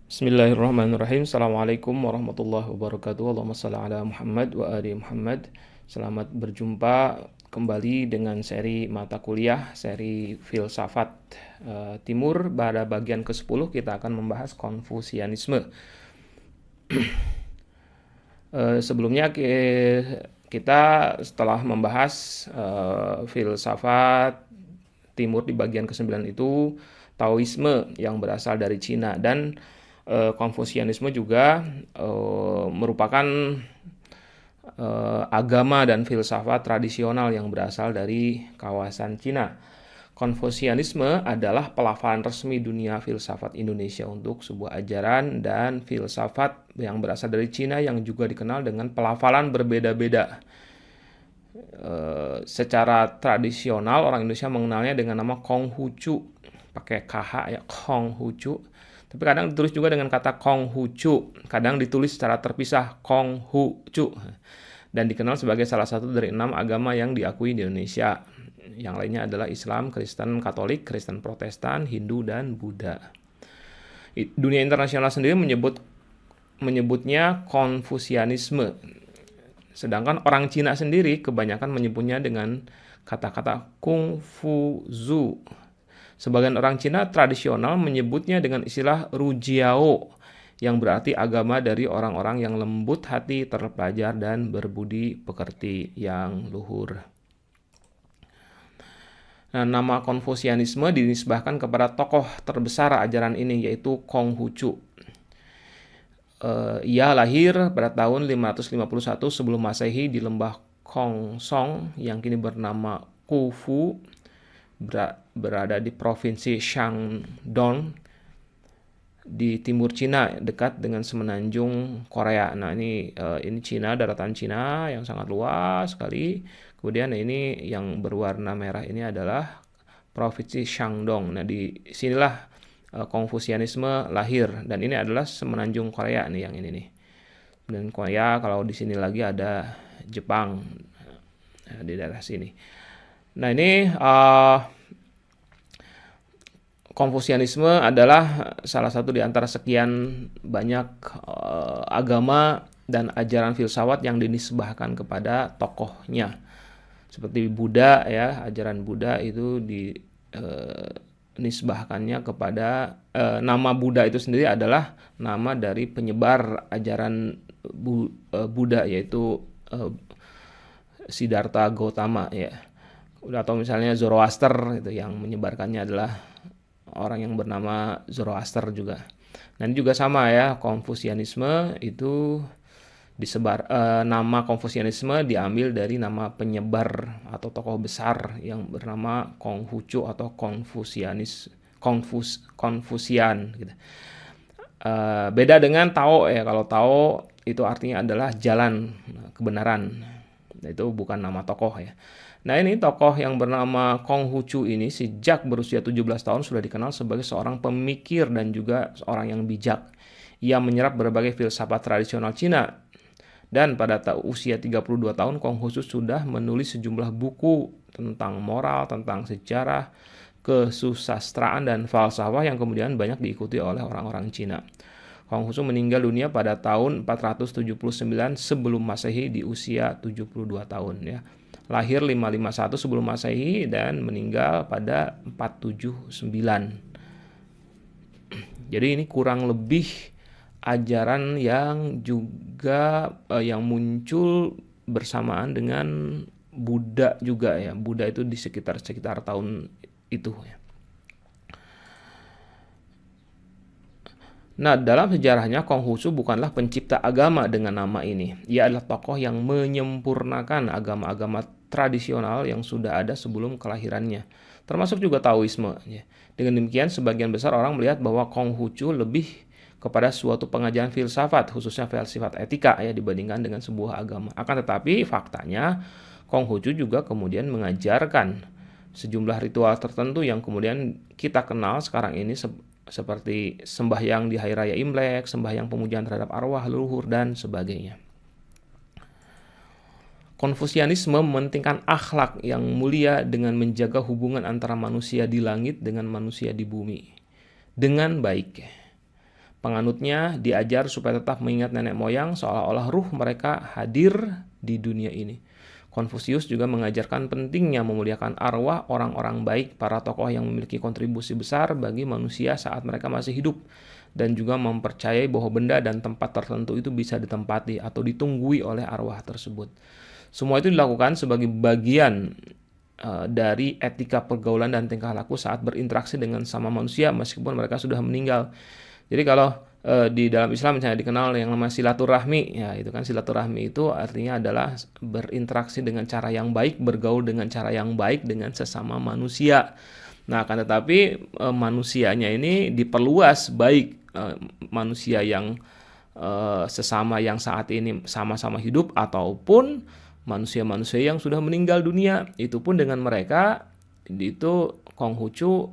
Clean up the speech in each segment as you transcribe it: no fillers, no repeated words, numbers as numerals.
Bismillahirrahmanirrahim. Assalamualaikum warahmatullahi wabarakatuh. Allahumma shalli ala Muhammad wa ali Muhammad. Selamat berjumpa kembali dengan seri mata kuliah, seri filsafat timur. Pada bagian ke-10 kita akan membahas Konfusianisme. Sebelumnya kita setelah membahas filsafat timur di bagian ke-9 itu Taoisme yang berasal dari Cina, dan Konfusianisme juga merupakan agama dan filsafat tradisional yang berasal dari kawasan Cina. Konfusianisme adalah pelafalan resmi dunia filsafat Indonesia untuk sebuah ajaran dan filsafat yang berasal dari Cina yang juga dikenal dengan pelafalan berbeda-beda. Secara tradisional orang Indonesia mengenalnya dengan nama Konghucu, pakai KH ya, Konghucu. Tapi kadang ditulis juga dengan kata Konghucu, kadang ditulis secara terpisah Konghucu, dan dikenal sebagai salah satu dari 6 agama yang diakui di Indonesia. Yang lainnya adalah Islam, Kristen Katolik, Kristen Protestan, Hindu, dan Buddha. Dunia internasional sendiri menyebutnya Konfusianisme. Sedangkan orang Cina sendiri kebanyakan menyebutnya dengan kata-kata Kung Fu Zu. Sebagian orang Cina tradisional menyebutnya dengan istilah Rujiao, yang berarti agama dari orang-orang yang lembut hati, terpelajar, dan berbudi pekerti yang luhur. Nah, nama Konfusianisme dinisbahkan kepada tokoh terbesar ajaran ini, yaitu Konghucu. Ia lahir pada tahun 551 sebelum Masehi di lembah Kongsong yang kini bernama Kufu, berada di provinsi Shandong di timur Cina, dekat dengan semenanjung Korea. Nah, ini Cina, daratan Cina yang sangat luas sekali. Kemudian ini yang berwarna merah ini adalah provinsi Shandong. Nah, di sinilah Konfusianisme lahir, dan ini adalah semenanjung Korea nih, yang ini nih. Dan Korea, kalau di sini lagi ada Jepang di daerah sini. Nah, ini Konfusianisme adalah salah satu di antara sekian banyak agama dan ajaran filsafat yang dinisbahkan kepada tokohnya. Seperti Buddha ya, ajaran Buddha itu dinisbahkannya kepada nama Buddha itu sendiri adalah nama dari penyebar ajaran Buddha, yaitu Siddhartha Gautama ya. Atau misalnya Zoroaster itu yang menyebarkannya adalah orang yang bernama Zoroaster juga. Nah, ini juga sama ya, Konfusianisme itu nama Konfusianisme diambil dari nama penyebar atau tokoh besar yang bernama Konghucu atau Konfusian gitu. Beda dengan Tao ya. Kalau Tao itu artinya adalah jalan kebenaran. Itu bukan nama tokoh ya. Nah, ini tokoh yang bernama Konghucu ini sejak berusia 17 tahun sudah dikenal sebagai seorang pemikir dan juga seorang yang bijak. Ia menyerap berbagai filsafat tradisional Cina. Dan pada usia 32 tahun Konghucu sudah menulis sejumlah buku tentang moral, tentang sejarah, kesusastraan, dan falsafah yang kemudian banyak diikuti oleh orang-orang Cina. Konghucu meninggal dunia pada tahun 479 sebelum Masehi di usia 72 tahun ya. Lahir 551 sebelum Masehi dan meninggal pada 479. Jadi ini kurang lebih ajaran yang juga yang muncul bersamaan dengan Buddha juga ya. Buddha itu di sekitar tahun itu ya. Nah, dalam sejarahnya Konghucu bukanlah pencipta agama dengan nama ini. Ia adalah tokoh yang menyempurnakan agama-agama tradisional yang sudah ada sebelum kelahirannya, termasuk juga Taoisme. Dengan demikian, sebagian besar orang melihat bahwa Konghucu lebih kepada suatu pengajaran filsafat, khususnya filsafat etika ya, dibandingkan dengan sebuah agama. Akan tetapi faktanya Konghucu juga kemudian mengajarkan sejumlah ritual tertentu yang kemudian kita kenal sekarang ini seperti sembahyang di hari raya Imlek, sembahyang pemujaan terhadap arwah leluhur, dan sebagainya. Konfusianisme mementingkan akhlak yang mulia dengan menjaga hubungan antara manusia di langit dengan manusia di bumi dengan baik. Penganutnya diajar supaya tetap mengingat nenek moyang seolah-olah ruh mereka hadir di dunia ini. Konfusius juga mengajarkan pentingnya memuliakan arwah orang-orang baik, para tokoh yang memiliki kontribusi besar bagi manusia saat mereka masih hidup, dan juga mempercayai bahwa benda dan tempat tertentu itu bisa ditempati atau ditunggui oleh arwah tersebut. Semua itu dilakukan sebagai bagian dari etika pergaulan dan tingkah laku saat berinteraksi dengan sama manusia meskipun mereka sudah meninggal. Jadi kalau di dalam Islam misalnya dikenal yang namanya silaturahmi, ya itu kan silaturahmi itu artinya adalah berinteraksi dengan cara yang baik, bergaul dengan cara yang baik dengan sesama manusia. Nah, akan tetapi manusianya ini diperluas, baik manusia yang sesama yang saat ini sama-sama hidup ataupun manusia-manusia yang sudah meninggal dunia. Itu pun dengan mereka itu Konghucu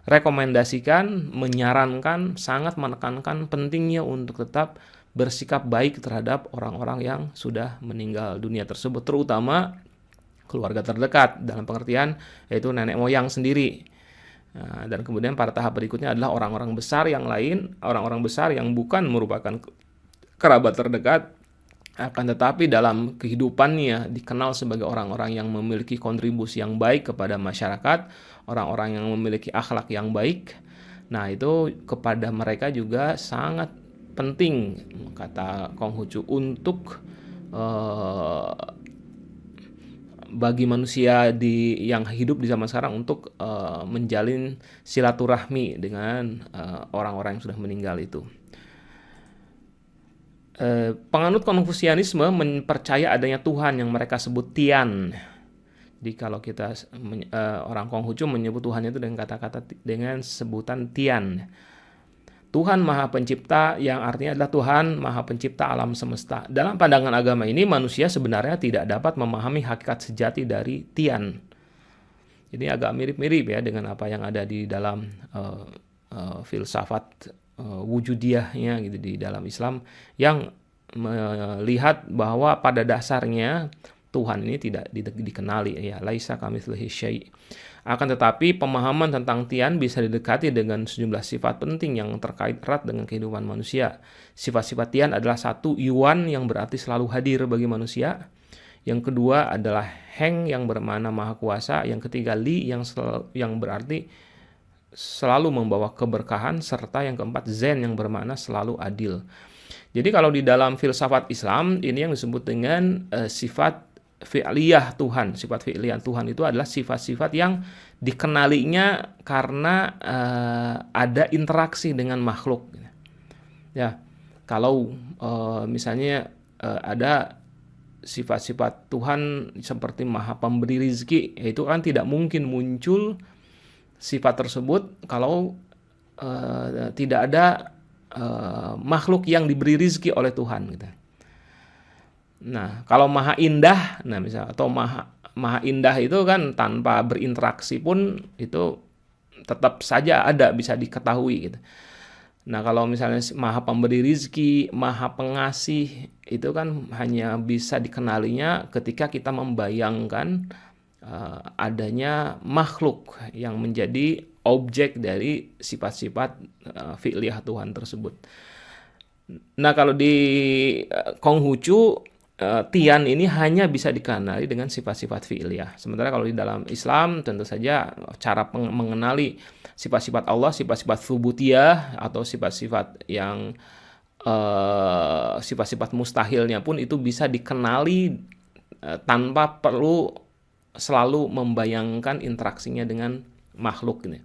rekomendasikan, menyarankan, sangat menekankan pentingnya untuk tetap bersikap baik terhadap orang-orang yang sudah meninggal dunia tersebut, terutama keluarga terdekat, dalam pengertian yaitu nenek moyang sendiri. Nah, dan kemudian pada tahap berikutnya adalah orang-orang besar yang lain, orang-orang besar yang bukan merupakan kerabat terdekat, akan tetapi dalam kehidupannya dikenal sebagai orang-orang yang memiliki kontribusi yang baik kepada masyarakat, orang-orang yang memiliki akhlak yang baik. Nah, itu kepada mereka juga sangat penting, kata Konghucu, untuk bagi manusia yang hidup di zaman sekarang untuk menjalin silaturahmi dengan orang-orang yang sudah meninggal itu. Penganut Konfusianisme mempercaya adanya Tuhan yang mereka sebut Tian. Jadi kalau kita orang Konghucu menyebut Tuhan itu dengan kata-kata dengan sebutan Tian. Tuhan Maha Pencipta, yang artinya adalah Tuhan Maha Pencipta alam semesta. Dalam pandangan agama ini manusia sebenarnya tidak dapat memahami hakikat sejati dari Tian. Jadi agak mirip-mirip ya dengan apa yang ada di dalam filsafat wujudiyahnya gitu di dalam Islam, yang melihat bahwa pada dasarnya Tuhan ini tidak dikenali, ya laisa kamitslihi syai'. Akan tetapi pemahaman tentang Tian bisa didekati dengan sejumlah sifat penting yang terkait erat dengan kehidupan manusia. Sifat-sifat Tian adalah satu, Yuan yang berarti selalu hadir bagi manusia. Yang kedua adalah Heng yang bermakna maha kuasa. Yang ketiga Li yang berarti selalu membawa keberkahan, serta yang keempat Zen yang bermakna selalu adil. Jadi kalau di dalam filsafat Islam ini yang disebut dengan sifat fi'liyah Tuhan. Sifat fi'liyah Tuhan itu adalah sifat-sifat yang dikenalinya karena ada interaksi dengan makhluk. Ya, kalau misalnya ada sifat-sifat Tuhan seperti maha pemberi rizki, itu kan tidak mungkin muncul sifat tersebut kalau tidak ada makhluk yang diberi rizki oleh Tuhan gitu. Nah, kalau maha indah, nah misal atau maha indah itu kan tanpa berinteraksi pun itu tetap saja ada, bisa diketahui gitu. Nah, kalau misalnya maha pemberi rizki, maha pengasih, itu kan hanya bisa dikenalinya ketika kita membayangkan adanya makhluk yang menjadi objek dari sifat-sifat fi'liyah Tuhan tersebut. Nah, kalau di Konghucu, Tian ini hanya bisa dikenali dengan sifat-sifat fi'liyah. Sementara kalau di dalam Islam tentu saja cara mengenali sifat-sifat Allah, sifat-sifat thubutiyah atau sifat-sifat yang sifat-sifat mustahilnya pun itu bisa dikenali tanpa perlu selalu membayangkan interaksinya dengan makhluk ini.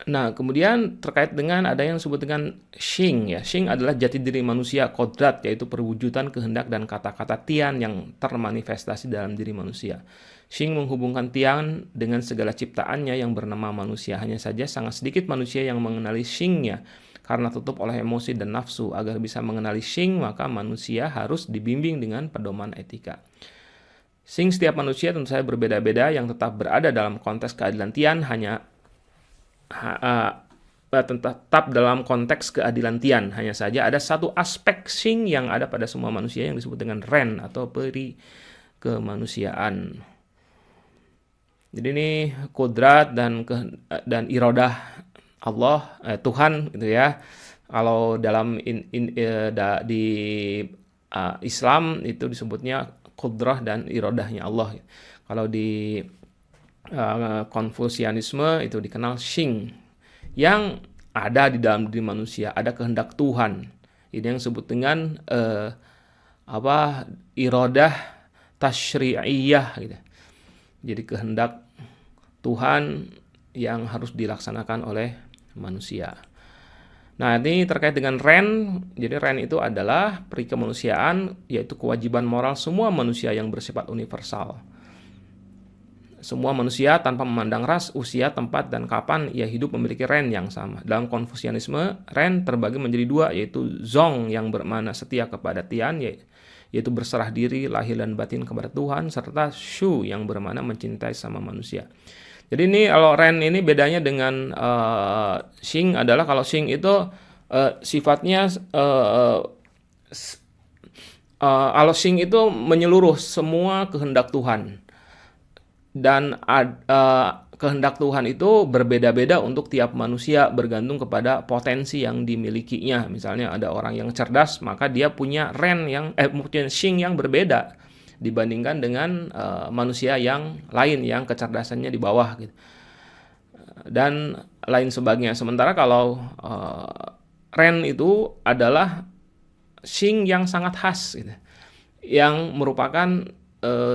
Nah, kemudian terkait dengan ada yang disebut dengan Xing, ya. Xing adalah jati diri manusia, kodrat, yaitu perwujudan kehendak dan kata-kata Tian yang termanifestasi dalam diri manusia. Xing menghubungkan Tian dengan segala ciptaannya yang bernama manusia. Hanya saja sangat sedikit manusia yang mengenali Xingnya karena tutup oleh emosi dan nafsu. Agar bisa mengenali Xing, maka manusia harus dibimbing dengan pedoman etika. Xing setiap manusia tentu saja berbeda-beda, yang tetap berada dalam konteks keadilan Tian hanya tetap dalam konteks keadilan Tian. Hanya saja ada satu aspek Xing yang ada pada semua manusia yang disebut dengan Ren atau peri kemanusiaan. Jadi ini kudrat dan irodah Allah, Tuhan gitu ya. Kalau dalam di Islam itu disebutnya kudrah dan irodahnya Allah. Kalau di Konfusianisme itu dikenal Xing, yang ada di dalam diri manusia, ada kehendak Tuhan. Ini yang disebut dengan irodah tasyri'iyah gitu. Jadi kehendak Tuhan yang harus dilaksanakan oleh manusia. Nah, ini terkait dengan Ren. Jadi Ren itu adalah peri kemanusiaan, yaitu kewajiban moral semua manusia yang bersifat universal. Semua manusia tanpa memandang ras, usia, tempat, dan kapan ia hidup memiliki Ren yang sama. Dalam Konfusianisme, Ren terbagi menjadi dua, yaitu Zong yang bermakna setia kepada Tian, yaitu berserah diri, lahir dan batin kepada Tuhan, serta Shu yang bermakna mencintai sama manusia. Jadi ini kalau Ren ini bedanya dengan Xing adalah kalau Xing itu sifatnya kalau Xing itu menyeluruh semua kehendak Tuhan. Dan kehendak Tuhan itu berbeda-beda untuk tiap manusia bergantung kepada potensi yang dimilikinya. Misalnya ada orang yang cerdas, maka dia punya Ren punya Xing yang berbeda dibandingkan dengan manusia yang lain yang kecerdasannya di bawah gitu. Dan lain sebagainya. Sementara kalau Ren itu adalah Xing yang sangat khas gitu, yang merupakan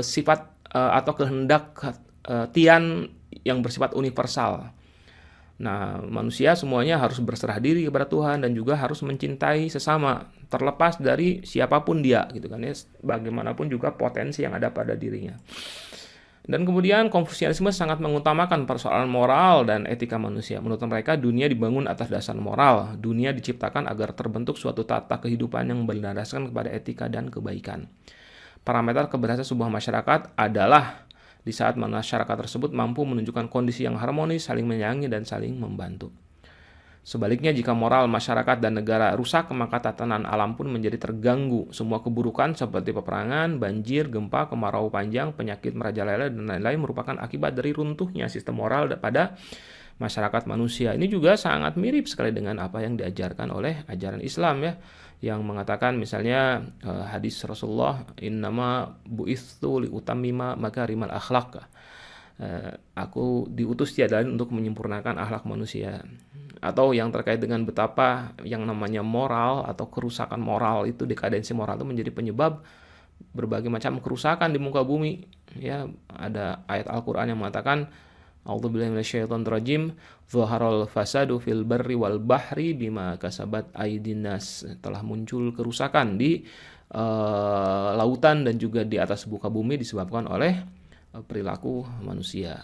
sifat atau kehendak Tian yang bersifat universal. Nah, manusia semuanya harus berserah diri kepada Tuhan dan juga harus mencintai sesama, terlepas dari siapapun dia, gitu kan ya, bagaimanapun juga potensi yang ada pada dirinya. Dan kemudian Konfusianisme sangat mengutamakan persoalan moral dan etika manusia. Menurut mereka, dunia dibangun atas dasar moral. Dunia diciptakan agar terbentuk suatu tata kehidupan yang berlandaskan kepada etika dan kebaikan. Parameter keberhasilan sebuah masyarakat adalah di saat masyarakat tersebut mampu menunjukkan kondisi yang harmonis, saling menyayangi, dan saling membantu. Sebaliknya, jika moral masyarakat dan negara rusak, maka tatanan alam pun menjadi terganggu. Semua keburukan seperti peperangan, banjir, gempa, kemarau panjang, penyakit merajalela, dan lain-lain merupakan akibat dari runtuhnya sistem moral pada masyarakat manusia. Ini juga sangat mirip sekali dengan apa yang diajarkan oleh ajaran Islam ya, yang mengatakan misalnya hadis Rasulullah, innama bu'itsu liutammima makarimal akhlaq. Aku diutus tiada lain untuk menyempurnakan akhlak manusia. Atau yang terkait dengan betapa yang namanya moral atau kerusakan moral itu, dekadensi moral itu menjadi penyebab berbagai macam kerusakan di muka bumi. Ya, ada ayat Al-Qur'an yang mengatakan A'udzubillahi minasyaitonir rajim, zaharal fasadu fil barri wal bahri bima kasabat aydin nas. Telah muncul kerusakan di lautan dan juga di atas muka bumi disebabkan oleh perilaku manusia.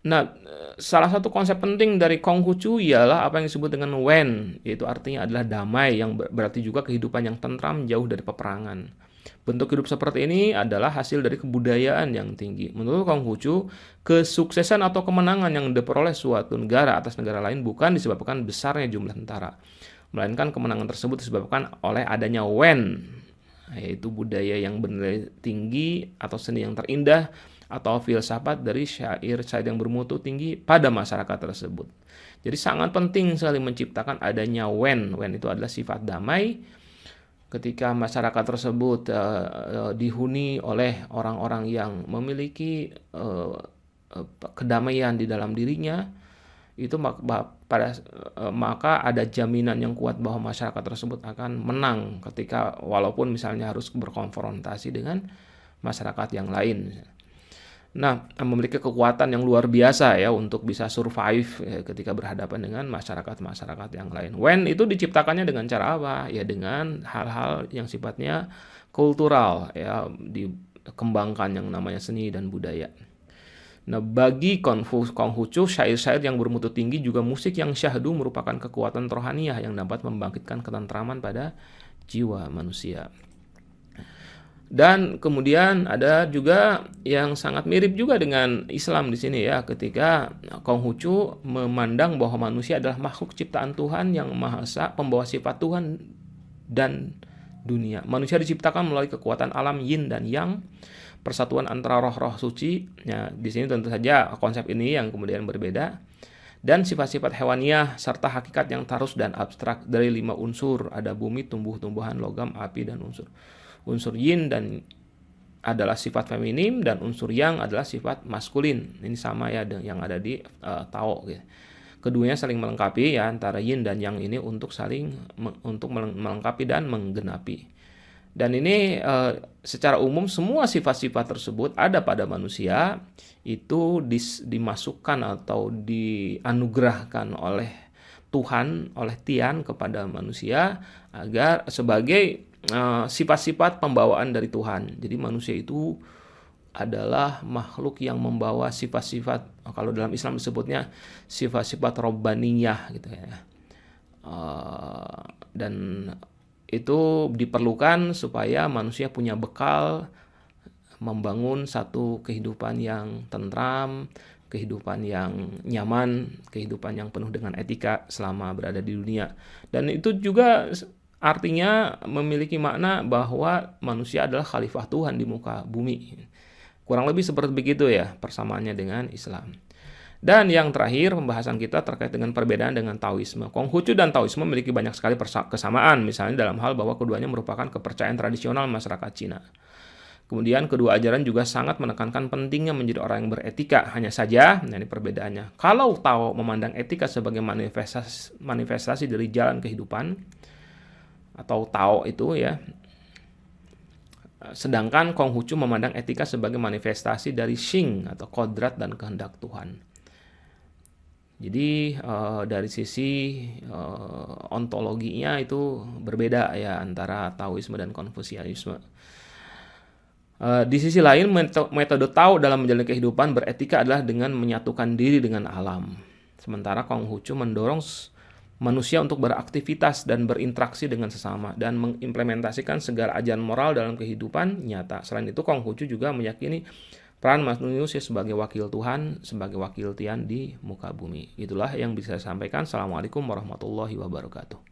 Nah, salah satu konsep penting dari Konghucu ialah apa yang disebut dengan Wen, yaitu artinya adalah damai, yang berarti juga kehidupan yang tentram jauh dari peperangan. Bentuk hidup seperti ini adalah hasil dari kebudayaan yang tinggi. Menurut Konghucu, kesuksesan atau kemenangan yang diperoleh suatu negara atas negara lain bukan disebabkan besarnya jumlah tentara, melainkan kemenangan tersebut disebabkan oleh adanya Wen, yaitu budaya yang bernilai tinggi atau seni yang terindah atau filsafat dari syair-syair yang bermutu tinggi pada masyarakat tersebut. Jadi sangat penting sekali menciptakan adanya Wen. Wen itu adalah sifat damai. Ketika masyarakat tersebut dihuni oleh orang-orang yang memiliki kedamaian di dalam dirinya, itu maka ada jaminan yang kuat bahwa masyarakat tersebut akan menang ketika walaupun misalnya harus berkonfrontasi dengan masyarakat yang lain. Nah, memiliki kekuatan yang luar biasa ya untuk bisa survive ketika berhadapan dengan masyarakat-masyarakat yang lain. Wen itu diciptakannya dengan cara apa? Ya dengan hal-hal yang sifatnya kultural ya, dikembangkan yang namanya seni dan budaya. Nah, bagi Konghucu, syair-syair yang bermutu tinggi juga musik yang syahdu merupakan kekuatan rohaniah yang dapat membangkitkan ketentraman pada jiwa manusia. Dan kemudian ada juga yang sangat mirip juga dengan Islam di sini ya, ketika Konghucu memandang bahwa manusia adalah makhluk ciptaan Tuhan yang Maha Esa, pembawa sifat Tuhan dan dunia. Manusia diciptakan melalui kekuatan alam yin dan yang. persatuan antara roh-roh suci. Ya, di sini tentu saja konsep ini yang kemudian berbeda. Dan sifat-sifat hewaniah serta hakikat yang tarus dan abstrak dari 5 unsur. Ada bumi, tumbuh-tumbuhan, logam, api, dan unsur. Unsur yin dan adalah sifat feminim dan unsur yang adalah sifat maskulin. Ini sama ya yang ada di Tao gitu. Keduanya saling melengkapi ya, antara yin dan yang ini untuk melengkapi dan menggenapi. Dan ini secara umum semua sifat-sifat tersebut ada pada manusia itu dimasukkan atau dianugerahkan oleh Tuhan, oleh Tian kepada manusia agar sebagai sifat-sifat pembawaan dari Tuhan. Jadi manusia itu adalah makhluk yang membawa sifat-sifat, kalau dalam Islam disebutnya sifat-sifat robbaniyah gitu ya. Dan itu diperlukan supaya manusia punya bekal membangun satu kehidupan yang tentram, kehidupan yang nyaman, kehidupan yang penuh dengan etika selama berada di dunia. Dan itu juga artinya memiliki makna bahwa manusia adalah khalifah Tuhan di muka bumi. Kurang lebih seperti begitu ya persamaannya dengan Islam. Dan yang terakhir pembahasan kita terkait dengan perbedaan dengan Taoisme. Konghucu dan Taoisme memiliki banyak sekali kesamaan, misalnya dalam hal bahwa keduanya merupakan kepercayaan tradisional masyarakat Cina. Kemudian kedua ajaran juga sangat menekankan pentingnya menjadi orang yang beretika. Hanya saja, ini perbedaannya. Kalau Tao memandang etika sebagai manifestasi dari jalan kehidupan, atau Tao itu ya, sedangkan Konghucu memandang etika sebagai manifestasi dari Xing atau kodrat dan kehendak Tuhan. Jadi dari sisi ontologinya itu berbeda ya antara Taoisme dan Konfusianisme. Di sisi lain, metode Tao dalam menjalani kehidupan beretika adalah dengan menyatukan diri dengan alam. Sementara Konghucu mendorong manusia untuk beraktivitas dan berinteraksi dengan sesama dan mengimplementasikan segala ajaran moral dalam kehidupan nyata. Selain itu, Konghucu juga meyakini peran manusia sebagai wakil Tuhan, sebagai wakil Tian di muka bumi. Itulah yang bisa saya sampaikan. Assalamualaikum warahmatullahi wabarakatuh.